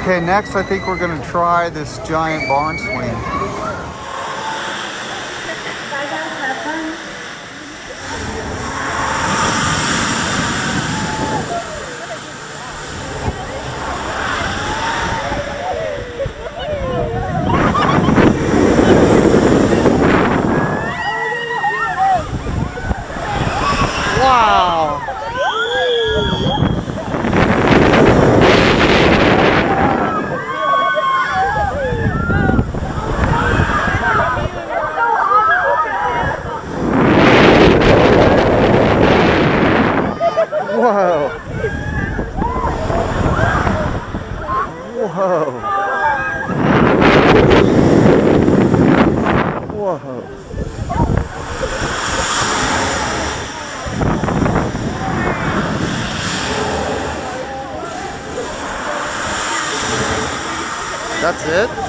Okay, next I think we're gonna try this giant barn swing. Wow! Whoa! Whoa! Whoa! That's it?